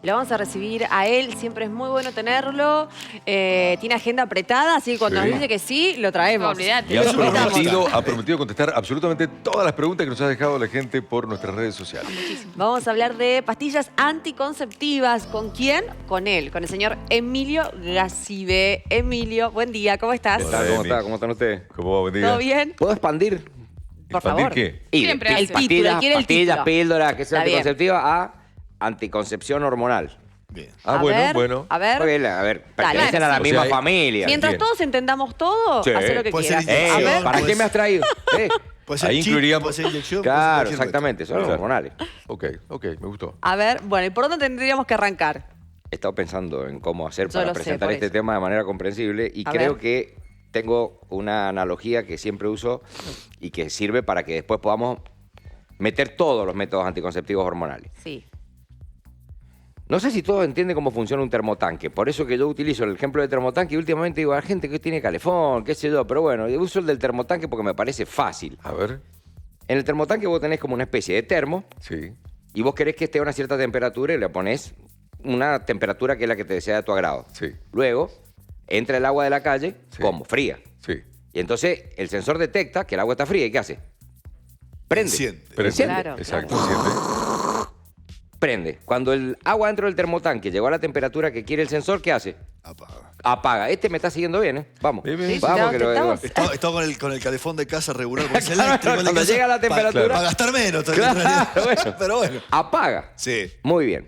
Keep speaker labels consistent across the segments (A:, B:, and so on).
A: Lo vamos a recibir a él, siempre es muy bueno tenerlo. Tiene agenda apretada, así que cuando
B: Sí.
A: nos dice que sí, lo traemos.
C: No, olvídate.
B: Y ha
A: Lo invitamos.
B: prometido contestar absolutamente todas las preguntas que nos ha dejado la gente por nuestras redes sociales.
A: Vamos a hablar de pastillas anticonceptivas. ¿Con quién? Con él, con el señor Emilio Gacibe. Emilio, buen día, ¿cómo estás?
B: Hola,
D: ¿Cómo
B: Emi.
D: está? ¿Cómo están ustedes?
B: ¿Cómo va? Buen día.
A: ¿Todo bien?
D: ¿Puedo expandir?
A: Por
B: ¿Expandir
A: favor.
B: qué?
D: Y
C: Siempre
D: de
C: hace.
A: El título, quiere el
D: pastillas,
A: título.
D: píldoras, que sea
A: Está bien.
D: anticonceptiva, a anticoncepción hormonal.
E: Bien.
B: Ah,
A: A
B: bueno,
A: ver,
B: bueno.
A: A ver.
D: Porque, a ver, pertenecen a la
B: O sea,
D: misma
B: hay-
D: familia.
A: Mientras
B: Bien.
A: todos entendamos todo,
D: Sí.
A: hace lo que
E: Puede ser
A: quieras.
E: inyección,
A: A ver.
D: ¿Para qué me has traído?
E: Puede ser
B: Ahí
E: chip,
B: incluiríamos-
E: puede ser inyección. puede ser
D: Claro,
E: cualquier
D: exactamente, son
B: Claro.
D: hormonales.
B: Ok, me gustó.
A: A ver, bueno, ¿y por dónde tendríamos que arrancar?
D: He estado pensando en cómo hacer
A: Yo
D: para
A: lo sé,
D: presentar
A: por
D: este
A: eso.
D: tema de manera comprensible y
A: A
D: creo
A: ver.
D: que tengo una analogía que siempre uso y que sirve para que después podamos meter todos los métodos anticonceptivos hormonales.
A: Sí.
D: No sé si todos entienden cómo funciona un termotanque, por eso que yo utilizo el ejemplo del termotanque y últimamente digo a la gente que tiene calefón, qué sé yo, pero bueno, yo uso el del termotanque porque me parece fácil.
B: A ver.
D: En el termotanque vos tenés como una especie de termo
B: Sí.
D: y vos querés que esté a una cierta temperatura y le pones una temperatura que es la que te sea de tu agrado.
B: Sí.
D: Luego entra el agua de la calle
B: Sí.
D: como fría.
B: Sí.
D: Y entonces el sensor detecta que el agua está fría y ¿qué hace? Prende.
E: Enciende.
B: Pero
D: Enciende.
A: Claro,
B: Exacto,
A: claro.
B: enciende.
D: Prende. Cuando el agua dentro del termotanque llegó a la temperatura que quiere el sensor, ¿qué hace?
E: Apaga.
D: Apaga. Este me está siguiendo bien, ¿eh? Vamos.
B: Bien, bien.
A: Sí,
D: Vamos,
A: te
D: que lo
A: estamos-
E: Estaba con el calefón de casa regular, porque es
D: Claro,
E: eléctrico. el de
D: cuando
E: casa,
D: llega la temperatura-
E: Para gastar menos.
D: Claro,
E: en realidad.
D: bueno.
E: Pero bueno.
D: Apaga.
E: Sí.
D: Muy bien.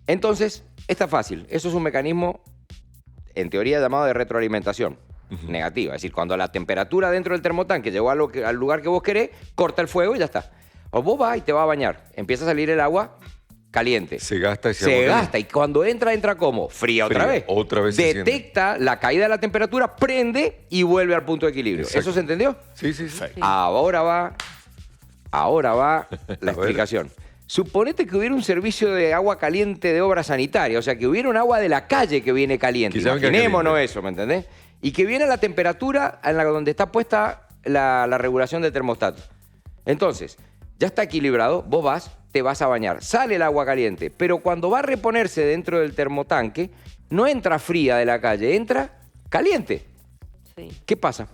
D: Entonces, está fácil. Eso es un mecanismo, en teoría, llamado de retroalimentación negativa. Es decir, cuando la temperatura dentro del termotanque llegó al lugar que vos querés, corta el fuego y ya está. O vos vas y te vas a bañar. Empieza a salir el agua caliente.
B: Se gasta ese
D: Se
B: agua
D: gasta. Y cuando entra como fría otra
B: Fría.
D: vez.
B: Otra vez se enciende.
D: Detecta la caída de la temperatura, prende y vuelve al punto de equilibrio.
B: Exacto.
D: ¿Eso se entendió?
B: Sí, sí, sí.
E: Perfecto.
D: Ahora va la
B: ver.
D: explicación. Suponete que hubiera un servicio de agua caliente de obra sanitaria, o sea, que hubiera un agua de la calle que viene caliente.
B: Que ya venga
D: Imaginémonos
B: caliente.
D: eso, ¿me entendés? Y que viene a la temperatura en la donde está puesta la regulación del termostato. Entonces, ya está equilibrado, vos vas, te vas a bañar, sale el agua caliente, pero cuando va a reponerse dentro del termotanque, no entra fría de la calle, entra caliente.
A: Sí.
D: ¿Qué pasa?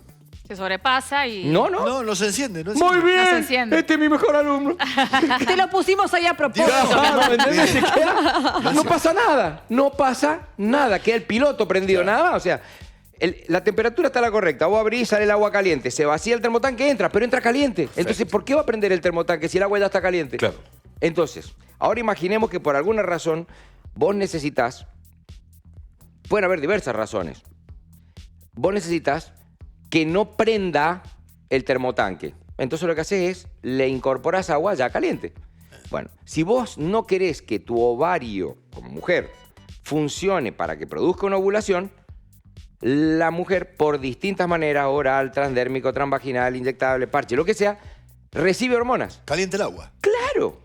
C: Se sobrepasa y...
D: No.
E: No se enciende. No
D: Muy
E: enciende.
D: bien.
C: No se enciende.
D: Este es mi mejor alumno.
A: Te lo pusimos ahí a propósito.
D: Claro, ¿me entendés? Se queda- no pasa nada. No pasa nada. Queda el piloto prendido, nada más. O sea, la temperatura está la correcta. Vos abrís, sale el agua caliente. Se vacía el termotanque, entra, pero entra caliente. Entonces, ¿por qué va a prender el termotanque si el agua ya está caliente?
B: Claro.
D: Entonces, ahora imaginemos que por alguna razón vos necesitas. Pueden haber diversas razones. Vos necesitas que no prenda el termotanque. Entonces lo que haces es, le incorporas agua ya caliente. Bueno, si vos no querés que tu ovario, como mujer, funcione para que produzca una ovulación, la mujer, por distintas maneras, oral, transdérmico, transvaginal, inyectable, parche, lo que sea, recibe hormonas.
E: Caliente el agua.
D: ¡Claro!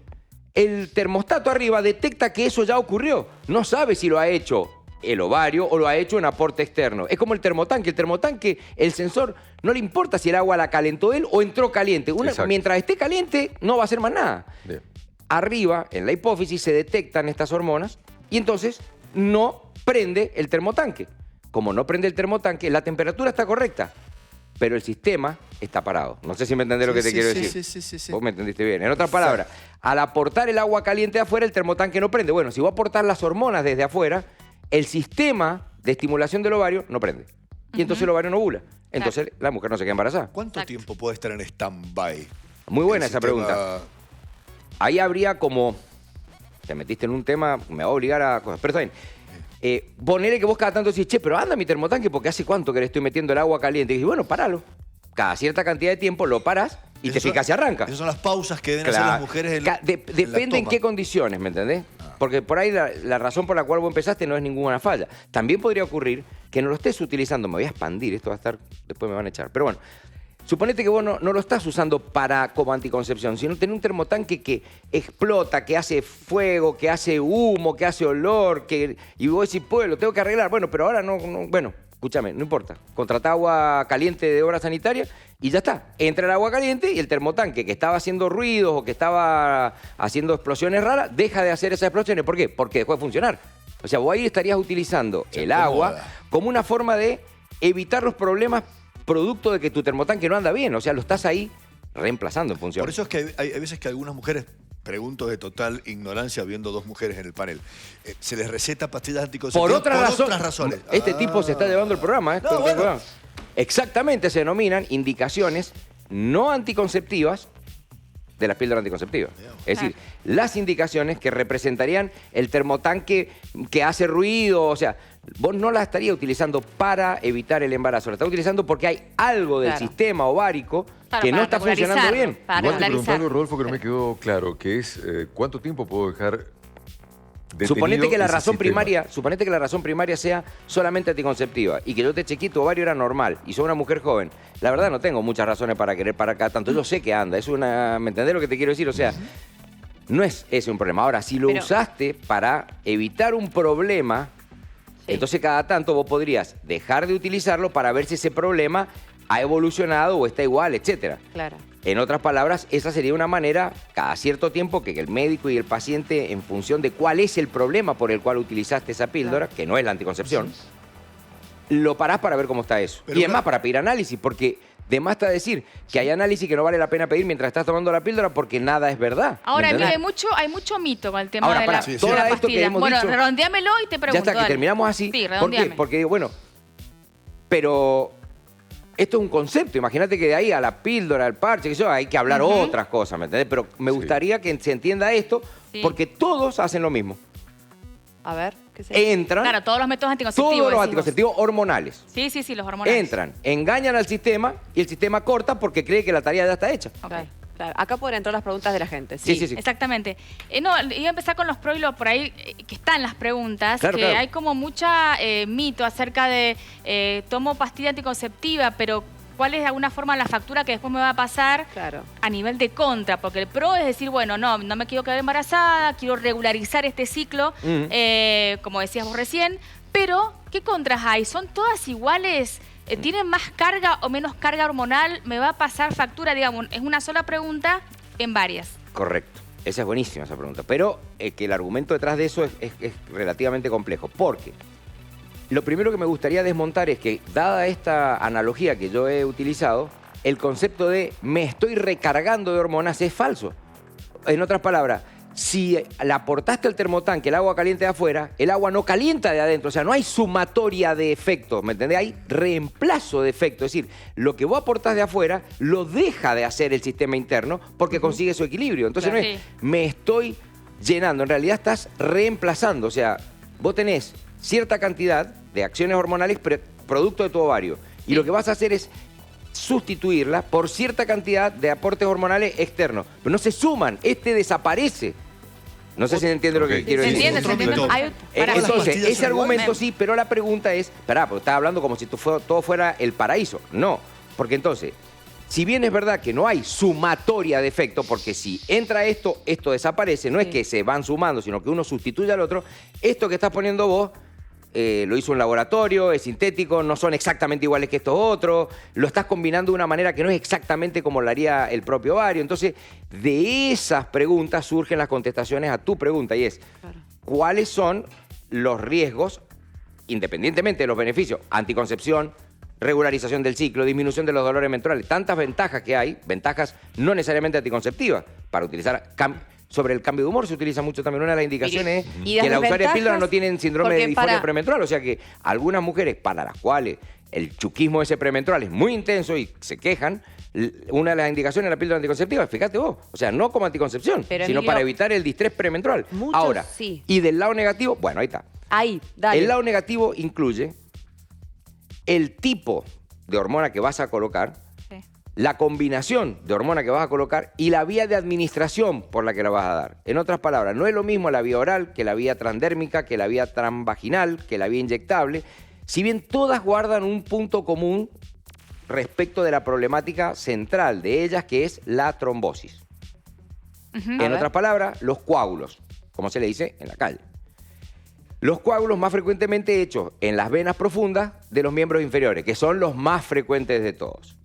D: El termostato arriba detecta que eso ya ocurrió. No sabe si lo ha hecho el ovario o lo ha hecho un aporte externo. Es como el termotanque. El termotanque, el sensor, no le importa si el agua la calentó él o entró caliente.
B: Exacto.
D: Mientras esté caliente, no va a hacer más nada.
B: Bien.
D: Arriba, en la hipófisis, se detectan estas hormonas y entonces no prende el termotanque. Como no prende el termotanque, la temperatura está correcta, pero el sistema está parado. No sé si me entendés lo que te quiero decir.
E: Sí.
D: Vos me entendiste bien. En otras palabras, al aportar el agua caliente de afuera, el termotanque no prende. Bueno, si vos aportás las hormonas desde afuera, el sistema de estimulación del ovario no prende. Y entonces el ovario no ovula. Entonces la mujer no se queda embarazada.
E: ¿Cuánto
C: Exacto.
E: tiempo puede estar en stand-by?
D: Muy buena
E: El
D: esa
E: sistema-
D: pregunta. Ahí habría como... Te metiste en un tema, me va a obligar a cosas. Pero está bien. Ponele que vos cada tanto decís, che, pero anda mi termotanque porque hace cuánto que le estoy metiendo el agua caliente. Y dices, bueno, paralo. Cada cierta cantidad de tiempo lo parás y te
E: Esas son-
D: fijas y arranca.
E: Esas son las pausas que deben hacer
D: Claro.
E: las mujeres en
D: Depende en qué condiciones, ¿me entendés? Porque por ahí la razón por la cual vos empezaste no es ninguna falla. También podría ocurrir que no lo estés utilizando. Me voy a expandir, esto va a estar... Después me van a echar. Pero bueno, suponete que vos no lo estás usando como anticoncepción, sino tener un termotanque que explota, que hace fuego, que hace humo, que hace olor, y vos decís, pues lo tengo que arreglar. Bueno, pero ahora no. Bueno, escúchame, no importa. Contratá agua caliente de obra sanitaria y ya está. Entra el agua caliente y el termotanque que estaba haciendo ruidos o que estaba haciendo explosiones raras, deja de hacer esas explosiones. ¿Por qué? Porque dejó de funcionar. O sea, vos ahí estarías utilizando el agua como una forma de evitar los problemas producto de que tu termotanque no anda bien. O sea, lo estás ahí reemplazando en función.
E: Por eso es que hay veces que algunas mujeres, pregunto de total ignorancia viendo dos mujeres en el panel, se les receta pastillas anticonceptivas
D: Por otras
E: razones.
D: Este tipo se está llevando el programa.
E: No, bueno.
D: Exactamente, se denominan indicaciones no anticonceptivas de las píldoras anticonceptivas. Es decir, las indicaciones que representarían el termotanque que hace ruido, o sea, vos no la estarías utilizando para evitar el embarazo, la estás utilizando porque hay algo del sistema ovárico que no está funcionando bien.
A: Para
B: Igual te pregunté
A: regularizar.
B: algo, Rodolfo, que no me quedó claro, que es ¿cuánto tiempo puedo dejar detenido
D: Suponete que la
B: ese
D: razón
B: sistema?
D: primaria sea solamente anticonceptiva y que yo te chequeé, tu ovario era normal y soy una mujer joven. La verdad no tengo muchas razones para querer para acá tanto. Yo sé que anda, es una... ¿Me entendés lo que te quiero decir? O sea, no es ese un problema. Ahora, si lo usaste para evitar un problema, entonces cada tanto vos podrías dejar de utilizarlo para ver si ese problema ha evolucionado o está igual, etcétera.
A: Claro.
D: En otras palabras, esa sería una manera, cada cierto tiempo, que el médico y el paciente, en función de cuál es el problema por el cual utilizaste esa píldora, que no es la anticoncepción, lo parás para ver cómo está eso.
E: Pero
D: y es más, para pedir análisis, porque de más está decir que hay análisis que no vale la pena pedir mientras estás tomando la píldora porque nada es verdad.
C: Ahora,
D: ¿me
C: mira,
D: entendés?
C: hay mucho mito con el tema
D: Ahora,
C: de
D: pará,
C: la, de
D: todo
C: la
D: esto que
C: pastilla.
D: hemos
C: Bueno,
D: dicho-
C: redondeámelo y te pregunto.
D: Ya está, que
C: dale.
D: terminamos así.
C: Sí,
D: ¿Por qué?
C: redondeame.
D: Porque, bueno, pero esto es un concepto. Imagínate que de ahí a la píldora, al parche, que eso, hay que hablar otras cosas, ¿me entendés? Pero me gustaría que se entienda esto, porque todos hacen lo mismo.
A: A ver, ¿qué se
D: Entran,
C: Claro, todos los métodos anticonceptivos.
D: todos los
C: decimos.
D: anticonceptivos hormonales.
C: Sí, los hormonales.
D: Entran, engañan al sistema y el sistema corta porque cree que la tarea ya está hecha.
C: Ok.
A: Claro, claro. Acá pueden entrar las preguntas de la gente.
D: Sí,
A: Sí,
D: sí, sí.
C: Exactamente. No, iba a empezar con los pro y los por ahí que están las preguntas,
D: Claro,
C: que
D: claro.
C: hay como mucha mito acerca de tomo pastilla anticonceptiva, pero ¿cuál es de alguna forma la factura que después me va a pasar
A: Claro.
C: a nivel de contra? Porque el pro es decir, bueno, no me quiero quedar embarazada, quiero regularizar este ciclo, como decías vos recién, pero ¿qué contras hay? ¿Son todas iguales? ¿Tienen más carga o menos carga hormonal? ¿Me va a pasar factura? Digamos, es una sola pregunta en varias.
D: Correcto. Esa es buenísima esa pregunta. Pero que el argumento detrás de eso es relativamente complejo. Porque lo primero que me gustaría desmontar es que, dada esta analogía que yo he utilizado, el concepto de me estoy recargando de hormonas es falso. En otras palabras, si le aportaste al termotanque el agua caliente de afuera, el agua no calienta de adentro. O sea, no hay sumatoria de efectos, ¿me entendés? Hay reemplazo de efectos. Es decir, lo que vos aportás de afuera lo deja de hacer el sistema interno porque consigue su equilibrio. Entonces
C: Claro.
D: no es me estoy llenando, en realidad estás reemplazando. O sea, vos tenés cierta cantidad de acciones hormonales producto de tu ovario. Y lo que vas a hacer es sustituirla por cierta cantidad de aportes hormonales externos. Pero no se suman, desaparece. No sé si entiende lo que
B: Ok.
D: quiero
C: ¿Se
D: decir.
C: entiende? ¿Se entiende?
E: Otro
C: Hay-
E: mito.
C: para-
E: Todas las
D: Entonces,
E: pastillas
D: ese
E: son
D: argumento
E: iguales.
D: sí, pero la pregunta es, porque estás hablando como si todo fuera el paraíso. No, porque entonces, si bien es verdad que no hay sumatoria de efecto, porque si entra esto desaparece, no es que se van sumando, sino que uno sustituye al otro, esto que estás poniendo vos lo hizo un laboratorio, es sintético, no son exactamente iguales que estos otros, lo estás combinando de una manera que no es exactamente como lo haría el propio ovario. Entonces, de esas preguntas surgen las contestaciones a tu pregunta y es, ¿cuáles son los riesgos, independientemente de los beneficios? Anticoncepción, regularización del ciclo, disminución de los dolores menstruales, tantas ventajas que hay, ventajas no necesariamente anticonceptivas, para utilizar... Sobre el cambio de humor se utiliza mucho también. Una de las indicaciones
A: ¿Y
D: es
A: las
D: que las usuarias de
A: desventajas?
D: píldora no tienen síndrome de
A: Porque
D: disforia
A: para-
D: premenstrual. O sea que algunas mujeres para las cuales el chuquismo ese premenstrual es muy intenso y se quejan, una de las indicaciones de la píldora anticonceptiva, fíjate vos, o sea, no como anticoncepción,
A: Pero,
D: sino
A: Emilio,
D: para evitar el distrés premenstrual.
A: muchos
D: Ahora,
A: sí.
D: y del lado negativo, bueno, ahí está.
A: Ahí, dale.
D: El lado negativo incluye el tipo de hormona que vas a colocar,
C: Sí.
D: la combinación de hormona que vas a colocar y la vía de administración por la que la vas a dar. En otras palabras, no es lo mismo la vía oral que la vía transdérmica, que la vía transvaginal, que la vía inyectable, si bien todas guardan un punto común respecto de la problemática central de ellas, que es la trombosis.
C: Ujú.
A: A
D: En
A: ver.
D: otras palabras, los coágulos, como se le dice en la calle. Los coágulos más frecuentemente hechos en las venas profundas de los miembros inferiores, que son los más frecuentes de todos.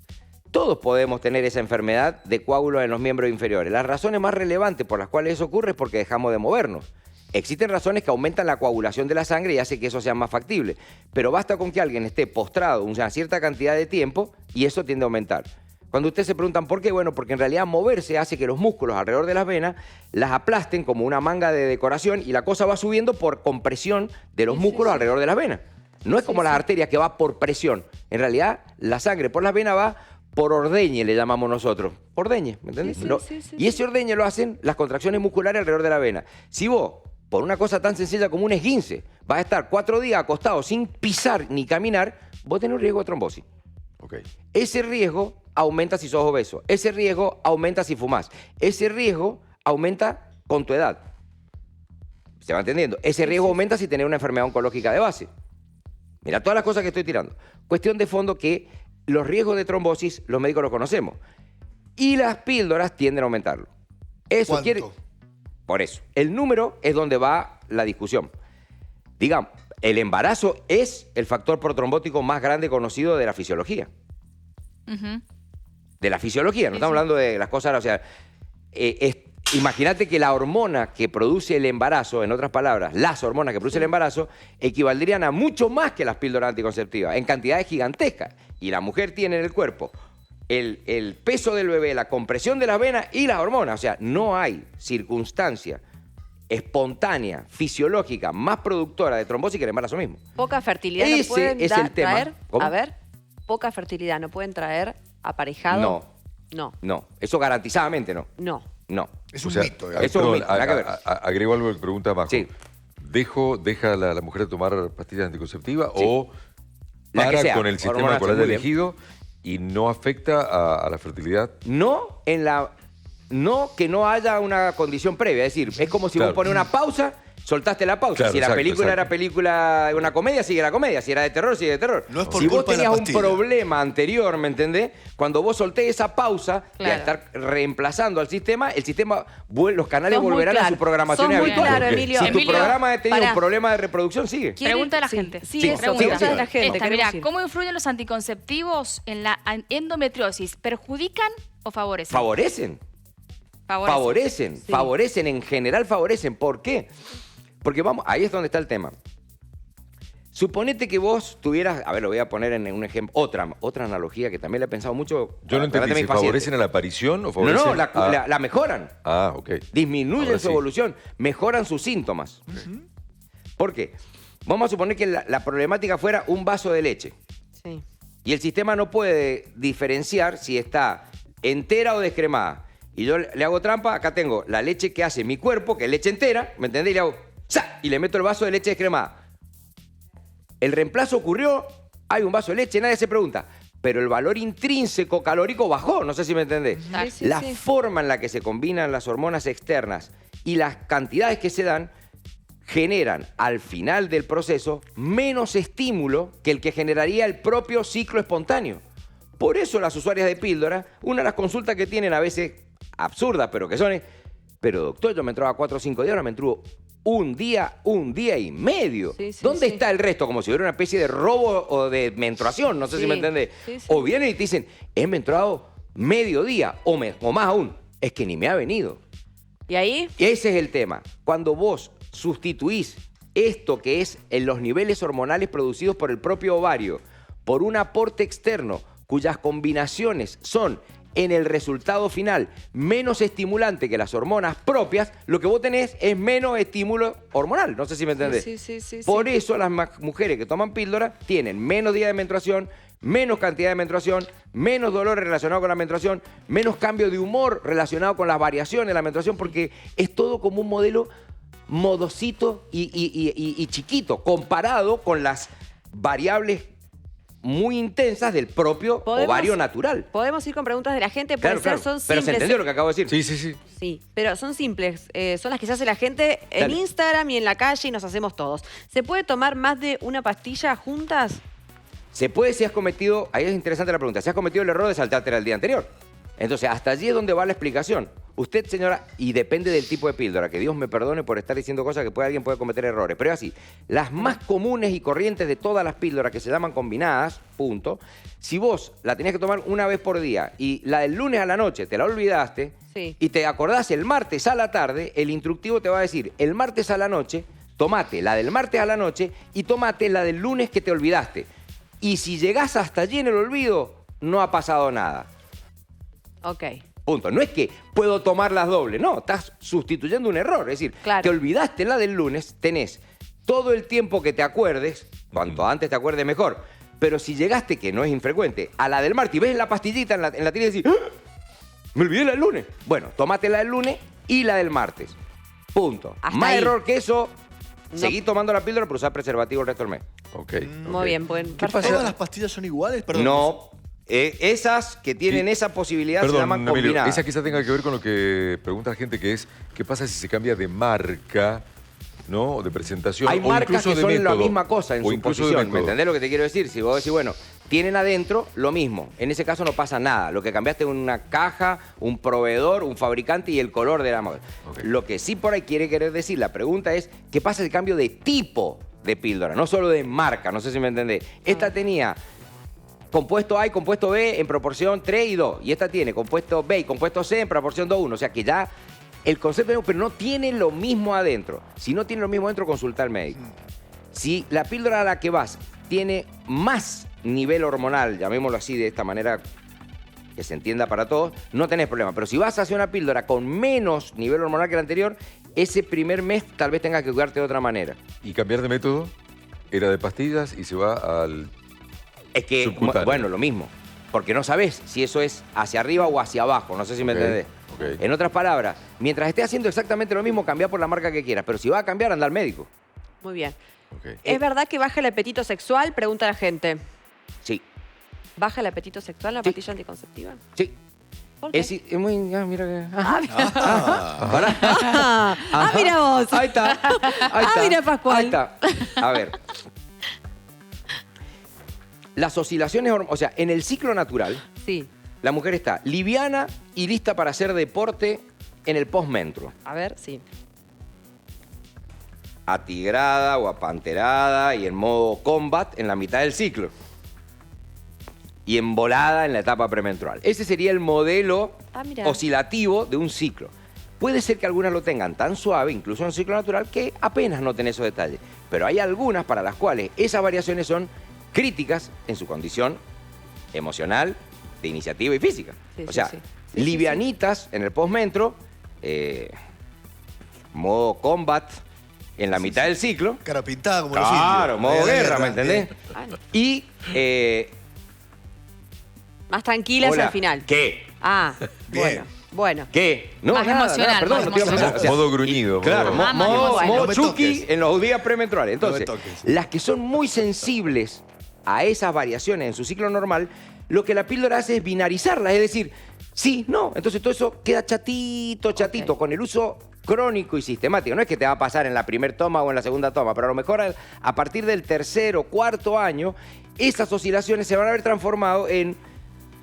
D: Todos podemos tener esa enfermedad de coágulos en los miembros inferiores. Las razones más relevantes por las cuales eso ocurre es porque dejamos de movernos. Existen razones que aumentan la coagulación de la sangre y hace que eso sea más factible. Pero basta con que alguien esté postrado una cierta cantidad de tiempo y eso tiende a aumentar. Cuando ustedes se preguntan por qué, bueno, porque en realidad moverse hace que los músculos alrededor de las venas las aplasten como una manga de decoración y la cosa va subiendo por compresión de los músculos alrededor de las venas. No es como las arterias que va por presión. En realidad, la sangre por las venas va por ordeñe, le llamamos nosotros. Ordeñe, ¿me entendés? Y ese ordeñe lo hacen las contracciones musculares alrededor de la vena. Si vos, por una cosa tan sencilla como un esguince, vas a estar 4 días acostado sin pisar ni caminar, vos tenés un riesgo de trombosis.
B: Okay.
D: Ese riesgo aumenta si sos obeso. Ese riesgo aumenta si fumás. Ese riesgo aumenta con tu edad. ¿Se va entendiendo? Ese riesgo aumenta si tenés una enfermedad oncológica de base. Mira, todas las cosas que estoy tirando. Cuestión de fondo que los riesgos de trombosis los médicos los conocemos. Y las píldoras tienden a aumentarlo. Eso
E: ¿Cuánto?
D: quiere... Por eso. El número es donde va la discusión. Digamos, el embarazo es el factor protrombótico más grande conocido de la fisiología. De la fisiología, no estamos hablando de las cosas, o sea, imagínate que la hormona que produce el embarazo, en otras palabras, las hormonas que produce el embarazo, equivaldrían a mucho más que las píldoras anticonceptivas, en cantidades gigantescas. Y la mujer tiene en el cuerpo el peso del bebé, la compresión de las venas y las hormonas. O sea, no hay circunstancia espontánea, fisiológica, más productora de trombosis que el embarazo mismo.
A: Poca fertilidad no
D: Ese
A: pueden
D: es el tema.
A: traer.
D: ¿Cómo?
A: A ver, poca fertilidad no pueden traer aparejado.
D: No.
A: No.
D: No, eso garantizadamente no.
A: No.
D: No.
E: Es
B: O
E: un
B: sea,
E: mito. digamos.
D: eso es un mito, nada que ver.
B: agrego algo que pregunta Majo.
D: Sí.
B: ¿Deja la mujer de tomar pastillas anticonceptivas
D: Sí.
B: o
D: La que
B: para
D: sea,
B: con el sistema
D: hormonas,
B: que haya
D: muy bien.
B: elegido y no afecta a la fertilidad?
D: No que no haya una condición previa. Es decir, es como si
B: Claro.
D: vos pones una pausa, soltaste la pausa.
B: Claro,
D: Si la
B: exacto,
D: película
B: exacto.
D: era película, una comedia, sigue la comedia. Si era de terror, sigue de terror.
E: No es por
D: si vos
E: culpa de la
D: tenías un
E: pastilla.
D: problema anterior, ¿me entendés? Cuando vos soltés esa pausa de
A: Claro.
D: estar reemplazando al sistema, los canales
A: Sos muy
D: volverán a
A: claro.
D: sus programaciones
A: Sos muy
D: habituales.
A: claro, Emilio.
D: Si tu
C: Emilio,
D: programa tenía
A: pará.
D: un problema de reproducción, sigue.
A: ¿Quiere-
C: Pregunta de la
A: sí,
C: gente.
A: Sí,
D: Sí,
A: eso,
D: pregunta.
A: pregunta de la
D: Sí,
A: gente.
C: Esta,
A: queremos
C: mirá,
A: ir.
C: ¿cómo influyen los anticonceptivos en la endometriosis? ¿Perjudican o favorecen?
D: Favorecen.
C: Favorecen.
D: Favorecen, en general favorecen. ¿Por qué? Porque vamos, ahí es donde está el tema. Suponete que vos tuvieras, a ver, lo voy a poner en un ejemplo, otra analogía que también le he pensado mucho.
B: Yo no entendí,
D: Para
B: ¿si
D: mis pacientes.
B: favorecen a la aparición o
D: No,
B: favorecen
D: no, la mejoran.
B: Ah, ok.
D: Disminuyen
B: Ahora
D: su
B: sí.
D: evolución, mejoran sus síntomas. ¿Por qué? Vamos a suponer que la problemática fuera un vaso de leche.
A: Sí.
D: Y el sistema no puede diferenciar si está entera o descremada. Y yo le hago trampa, acá tengo la leche que hace mi cuerpo, que es leche entera, ¿me entendés? Y le hago ¡za! Y le meto el vaso de leche descremada. El reemplazo ocurrió, hay un vaso de leche, nadie se pregunta. Pero el valor intrínseco calórico bajó, no sé si me entendés.
A: Sí, sí,
D: La
A: sí.
D: forma en la que se combinan las hormonas externas y las cantidades que se dan generan al final del proceso menos estímulo que el que generaría el propio ciclo espontáneo. Por eso las usuarias de píldora, una de las consultas que tienen a veces absurdas, pero que son es, pero doctor, yo me entraba 4 o 5 días, ahora me entrugo un día y medio.
A: Sí, sí,
D: ¿Dónde
A: sí.
D: está el resto? Como si hubiera una especie de robo o de menstruación, no sé
A: Sí,
D: si me entiende.
A: sí, sí.
D: O vienen y te dicen, he menstruado medio día o más aún, es que ni me ha venido.
A: ¿Y ahí?
D: Y ese es el tema. Cuando vos sustituís esto que es en los niveles hormonales producidos por el propio ovario por un aporte externo cuyas combinaciones son en el resultado final menos estimulante que las hormonas propias, lo que vos tenés es menos estímulo hormonal. No sé si me entendés.
A: Sí.
D: Por eso las mujeres que toman píldora tienen menos días de menstruación, menos cantidad de menstruación, menos dolor relacionado con la menstruación, menos cambio de humor relacionado con las variaciones de la menstruación, porque es todo como un modelo modosito y chiquito, comparado con las variables muy intensas del propio ovario natural.
A: Podemos ir con preguntas de la gente, puede
D: Claro,
A: ser,
D: claro.
A: son
D: Pero
A: simples.
D: se entendió lo que acabo de decir.
B: Sí.
A: Sí, pero son simples. Son las que se hace la gente en
D: Dale.
A: Instagram y en la calle y nos hacemos todos. ¿Se puede tomar más de una pastilla juntas?
D: Se puede si has cometido, ahí es interesante la pregunta, si has cometido el error de saltártela el día anterior. Entonces, hasta allí es donde va la explicación. Usted, señora, y depende del tipo de píldora, que Dios me perdone por estar diciendo cosas que alguien puede cometer errores, pero es así. Las más comunes y corrientes de todas las píldoras que se llaman combinadas, punto, si vos la tenías que tomar una vez por día y la del lunes a la noche te la olvidaste y te acordás el martes a la tarde, el instructivo te va a decir, el martes a la noche, tomate la del martes a la noche y tomate la del lunes que te olvidaste. Y si llegás hasta allí en el olvido, no ha pasado nada.
A: Ok.
D: Punto. No es que puedo tomar las dobles, no, estás sustituyendo un error. Es decir, te olvidaste la del lunes, tenés todo el tiempo que te acuerdes, cuanto antes te acuerdes mejor. Pero si llegaste, que no es infrecuente, a la del martes y ves la pastillita en la tira y decís, ¡ah! Me olvidé la del lunes. Bueno, tomate la del lunes y la del martes. Punto. Más error que eso, seguí tomando la píldora, pero usar preservativo el resto del mes.
B: Ok.
A: Muy bien, bueno.
E: ¿Qué pasa? ¿Todas las pastillas son iguales? Perdón.
D: No. Esas que tienen esa posibilidad se llaman
B: Emilio,
D: combinadas.
B: esa quizá tenga que ver con lo que pregunta la gente, que es, ¿qué pasa si se cambia de marca, ¿no? O de presentación,
D: Hay
B: o
D: marcas
B: incluso
D: que
B: de
D: son
B: método,
D: la misma cosa en
B: o
D: su
B: incluso de
D: posición. ¿Me
B: método?
D: entendés lo que te quiero decir? Si vos decís, bueno, tienen adentro lo mismo. En ese caso no pasa nada. Lo que cambiaste es una caja, un proveedor, un fabricante y el color de la moda.
B: Ok.
D: Lo que sí por ahí quiere querer decir, la pregunta es, ¿qué pasa el cambio de tipo de píldora? No solo de marca, no sé si me entendés. Esta tenía compuesto A y compuesto B en proporción 3 y 2. Y esta tiene compuesto B y compuesto C en proporción 2-1. O sea que ya el concepto, pero no tiene lo mismo adentro. Si no tiene lo mismo adentro, consulta al médico. Si la píldora a la que vas tiene más nivel hormonal, llamémoslo así de esta manera que se entienda para todos, no tenés problema. Pero si vas hacia una píldora con menos nivel hormonal que la anterior, ese primer mes tal vez tengas que cuidarte de otra manera.
B: ¿Y cambiar de método? Era de pastillas y se va al...
D: Es que,
B: subcutáneo.
D: bueno, lo mismo. Porque no sabés si eso es hacia arriba o hacia abajo. No sé si me entendés.
B: ok.
D: En otras palabras, mientras estés haciendo exactamente lo mismo, cambia por la marca que quieras. Pero si vas a cambiar, anda al médico.
A: Muy bien.
B: Ok.
A: ¿Es verdad que baja el apetito sexual? Pregunta la gente.
D: Sí,
A: ¿Baja el apetito sexual la
D: Sí.
A: pastilla anticonceptiva?
D: sí.
A: ¿Por qué?
D: Es muy... mira que...
A: Mira vos.
D: Ahí está. Ahí está.
A: Mira, Pascual.
D: Ahí está. A ver. Las oscilaciones, o sea, en el ciclo natural,
A: Sí.
D: la mujer está liviana y lista para hacer deporte en el postmenstruo.
A: A ver, sí.
D: Atigrada o apanterada y en modo combat en la mitad del ciclo. Y embolada en la etapa premenstrual. Ese sería el modelo
A: Mira.
D: oscilativo de un ciclo. Puede ser que algunas lo tengan tan suave, incluso en un ciclo natural, que apenas noten esos detalles. Pero hay algunas para las cuales esas variaciones son críticas en su condición emocional, de iniciativa y física.
A: Sí,
D: o
A: sí,
D: sea,
A: sí. Sí,
D: livianitas en el postmentro, modo combat en la mitad del ciclo.
E: Cara pintada como los
D: Claro,
E: indios.
D: modo
E: De
D: guerra, ¿me entendés?
A: Vale.
D: Y...
A: Más tranquilas
D: hola,
A: al final.
D: ¿Qué?
E: Bien.
A: Bueno.
D: ¿Qué? No,
C: Más emocional,
D: perdón,
C: más
D: no te iba a
C: emocional.
D: pasar.
B: Modo gruñido,
D: Claro,
B: modo-
C: más
D: modo
C: emocional.
D: modo
E: No me
D: Chucky
E: toques.
D: en los días premenstruales. Entonces,
E: No me toques.
D: las que son muy sensibles a esas variaciones en su ciclo normal, lo que la píldora hace es binarizarlas, es decir, sí, no. Entonces todo eso queda chatito, chatito,
A: Ok.
D: con el uso crónico y sistemático. No es que te va a pasar en la primera toma o en la segunda toma, pero a lo mejor a partir del tercer o cuarto año, esas oscilaciones se van a haber transformado en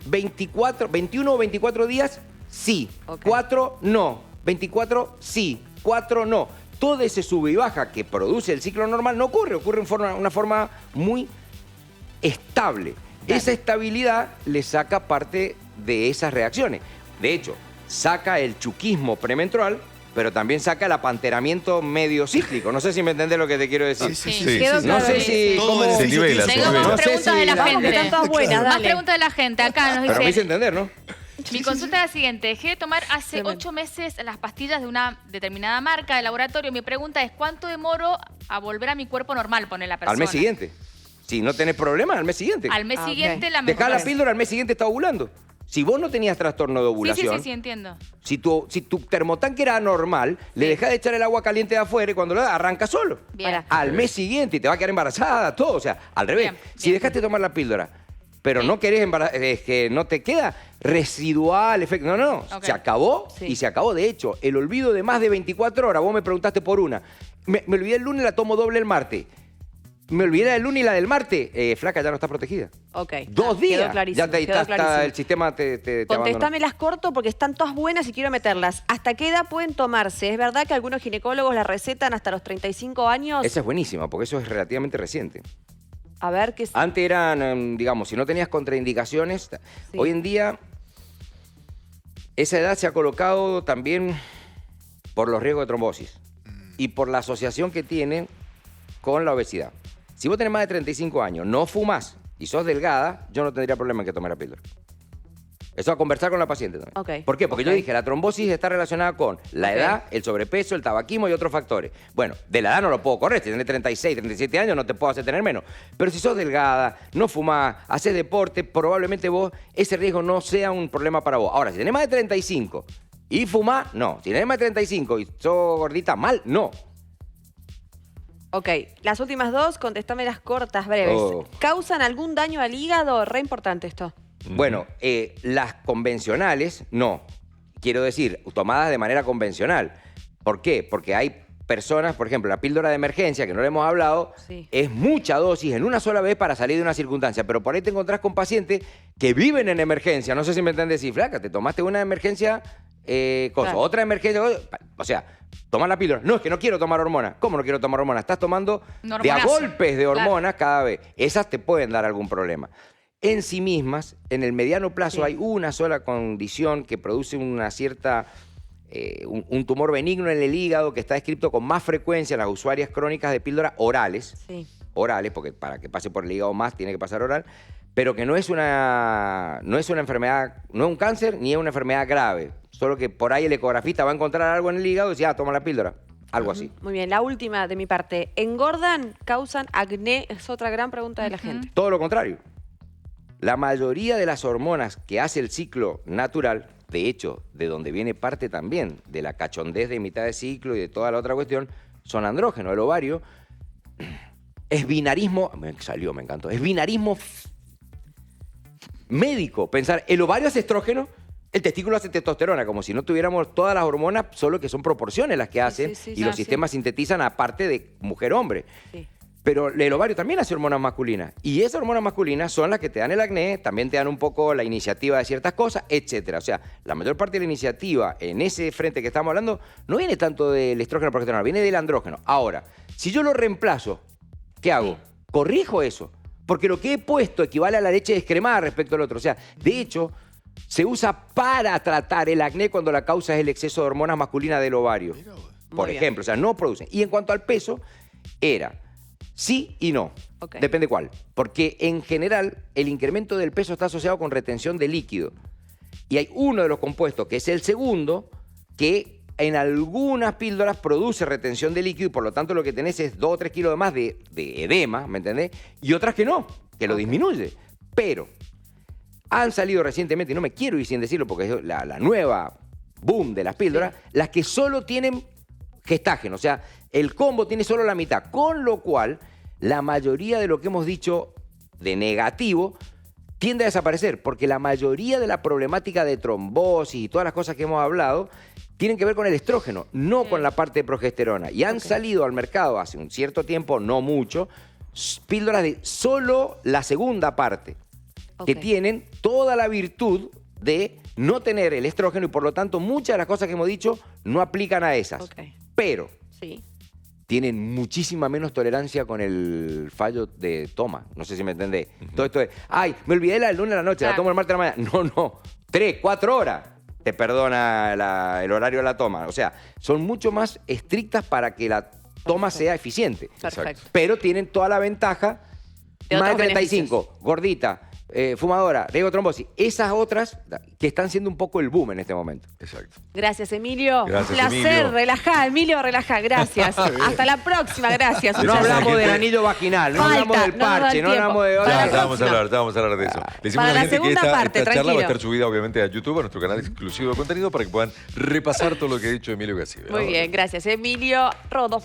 D: 21 o 24 días, sí.
A: Ok.
D: 4, no. 24, sí. 4, no. Todo ese sube y baja que produce el ciclo normal no ocurre, ocurre en una forma muy estable.
A: Claro.
D: Esa estabilidad le saca parte de esas reacciones. De hecho, saca el chuquismo premenstrual, pero también saca el apanteramiento medio cíclico. No sé si me entendés lo que te quiero decir.
E: Sí, sí,
C: Sí.
E: sí.
A: Quedó
E: sí.
D: No
A: claro.
D: sé si...
E: Todo
D: cómo-
E: beneficio
B: Se nivela,
E: tiene
B: se
C: Tengo
B: nivela.
C: más
D: No sé
C: preguntas
D: si
C: de la
D: la-
A: Vamos, que
C: gente.
A: están todas buenas,
C: Más
A: dale.
C: preguntas de la gente. Acá nos
D: Pero me hice
C: dice...
D: entender, ¿no?
C: Mi consulta es la siguiente. Dejé de tomar hace
A: Tremendo.
C: 8 meses las pastillas de una determinada marca de laboratorio. Mi pregunta es, ¿cuánto demoro a volver a mi cuerpo normal? Pone la persona.
D: Al mes siguiente. Si no tenés problemas, al mes siguiente.
C: Al mes
A: Ah, ok.
C: siguiente la
D: Dejá la
C: mejor.
D: píldora, al mes siguiente está ovulando. Si vos no tenías trastorno de
C: Sí, sí,
D: ovulación,
C: sí, entiendo.
D: si tu termotanque era normal, le dejás de echar el agua caliente de afuera y cuando lo da, arranca solo.
C: Bien.
D: Al mes siguiente y te va a quedar embarazada, todo. O sea, al revés.
C: Bien,
D: Si
C: bien.
D: dejaste de tomar la píldora, pero no querés embarazar, es que no te queda residual efecto. No, no,
C: Ok.
D: se acabó
A: Sí.
D: y se acabó. De hecho, el olvido de más de 24 horas, vos me preguntaste por una. Me olvidé el lunes, la tomo doble el martes. Me olvidé del lunes y la del martes. Flaca, ya no estás protegida.
A: Ok.
D: 2 días.
A: Quedó clarísimo.
D: Ya te
A: quedó clarísimo.
D: el sistema te abandonó.
A: Contestámelas corto porque están todas buenas y quiero meterlas. ¿Hasta qué edad pueden tomarse? ¿Es verdad que algunos ginecólogos las recetan hasta los 35 años?
D: Esa es buenísima, porque eso es relativamente reciente.
A: A ver, ¿qué es?
D: Antes eran, digamos, si no tenías contraindicaciones,
A: Sí.
D: hoy en día esa edad se ha colocado también por los riesgos de trombosis y por la asociación que tiene con la obesidad. Si vos tenés más de 35 años, no fumás y sos delgada, yo no tendría problema en que tomes la píldora. Eso a conversar con la paciente también.
A: Ok,
D: ¿Por qué? Porque
A: ok.
D: yo dije, la trombosis está relacionada con la
A: Ok.
D: edad, el sobrepeso, el tabaquismo y otros factores. Bueno, de la edad no lo puedo correr. Si tenés 36, 37 años no te puedo hacer tener menos. Pero si sos delgada, no fumás, haces deporte, probablemente vos ese riesgo no sea un problema para vos. Ahora, si tenés más de 35 y fumás, no. Si tenés más de 35 y sos gordita, mal, no.
A: Ok, las últimas dos, contestámelas cortas, breves.
D: Oh.
A: ¿Causan algún daño al hígado? Re importante esto.
D: Bueno, las convencionales, no. Quiero decir, tomadas de manera convencional. ¿Por qué? Porque hay personas, por ejemplo, la píldora de emergencia, que no le hemos hablado,
A: Sí.
D: es mucha dosis en una sola vez para salir de una circunstancia. Pero por ahí te encontrás con pacientes que viven en emergencia. No sé si me entendés. Si, flaca, te tomaste una emergencia,
A: Claro.
D: otra emergencia. O sea, tomar la píldora. No, es que no quiero tomar hormonas. ¿Cómo no quiero tomar hormonas? Estás tomando de a
C: Hormonazo.
D: golpes de hormonas cada vez. Esas te pueden dar algún problema. En sí mismas, en el mediano plazo,
A: Sí.
D: hay una sola condición que produce una cierta, un tumor benigno en el hígado que está descrito con más frecuencia en las usuarias crónicas de píldoras orales, porque para que pase por el hígado más tiene que pasar oral, pero que no es una enfermedad, no es un cáncer ni es una enfermedad grave, solo que por ahí el ecografista va a encontrar algo en el hígado y dice, toma la píldora, algo así.
A: Muy bien, la última de mi parte. ¿Engordan? ¿Causan acné? Es otra gran pregunta de la gente.
D: Todo lo contrario. La mayoría de las hormonas que hace el ciclo natural, de hecho, de donde viene parte también de la cachondez de mitad de ciclo y de toda la otra cuestión, son andrógenos. El ovario es binarismo, me encantó, es binarismo médico. Pensar, el ovario hace estrógeno, el testículo hace testosterona, como si no tuviéramos todas las hormonas, solo que son proporciones las que hacen
A: sí,
D: y los
A: sí.
D: sistemas sintetizan aparte de mujer-hombre.
A: Sí.
D: Pero el ovario también hace hormonas masculinas. Y esas hormonas masculinas son las que te dan el acné, también te dan un poco la iniciativa de ciertas cosas, etc. O sea, la mayor parte de la iniciativa en ese frente que estamos hablando no viene tanto del estrógeno progesterona, viene del andrógeno. Ahora, si yo lo reemplazo, ¿qué hago? Corrijo eso. Porque lo que he puesto equivale a la leche descremada respecto al otro. O sea, de hecho, se usa para tratar el acné cuando la causa es el exceso de hormonas masculinas del ovario. Por
A: Muy
D: ejemplo, o sea, no producen. Y en cuanto al peso, era sí y no.
A: Ok.
D: Depende cuál. Porque en general el incremento del peso está asociado con retención de líquido. Y hay uno de los compuestos, que es el segundo, que en algunas píldoras produce retención de líquido y por lo tanto lo que tenés es 2 o 3 kilos de más de edema, ¿me entendés? Y otras que no, que lo disminuye. Pero han salido recientemente, y no me quiero ir sin decirlo porque es la nueva boom de las píldoras, las que solo tienen gestágeno, o sea, el combo tiene solo la mitad, con lo cual la mayoría de lo que hemos dicho de negativo tiende a desaparecer, porque la mayoría de la problemática de trombosis y todas las cosas que hemos hablado tienen que ver con el estrógeno, no con la parte de progesterona. Y han salido al mercado hace un cierto tiempo, no mucho, píldoras de solo la segunda parte, que
A: Ok.
D: tienen toda la virtud de no tener el estrógeno y por lo tanto muchas de las cosas que hemos dicho no aplican a esas.
A: Ok.
D: Pero
A: Sí.
D: tienen muchísima menos tolerancia con el fallo de toma. No sé si me entendés. Todo esto es, ay, me olvidé la del lunes a la noche, la
C: Claro.
D: tomo el martes a la mañana. No, 3, 4 horas te perdona el horario de la toma. O sea, son mucho más estrictas para que la toma sea eficiente.
A: Perfecto.
D: Pero tienen toda la ventaja,
A: De
D: más de
A: otros
D: 35, gordita, fumadora, riesgo de trombosis. Esas otras que están siendo un poco el boom en este momento.
B: Exacto.
A: Gracias, Emilio.
B: Gracias,
A: Un placer.
B: Emilio.
A: Relajá, Emilio, relajá. Gracias. Hasta la próxima. Gracias.
D: No
B: Decimos a la
D: hablamos del
B: gente-
D: anillo vaginal, no
A: Falta,
D: hablamos del
A: no nos da
D: parche,
A: el
D: no hablamos de...
A: tiempo. Para la
B: Ya vamos a
A: próxima.
B: hablar de eso. Le decimos
A: Para
B: a la
A: la
B: gente que
A: segunda
B: esta
A: parte,
B: charla va a
A: tranquilo.
B: estar subida obviamente a YouTube, a nuestro canal exclusivo de contenido, para que puedan repasar todo lo que ha dicho Emilio Gacibe.
A: Muy bien, gracias, Emilio Rodo.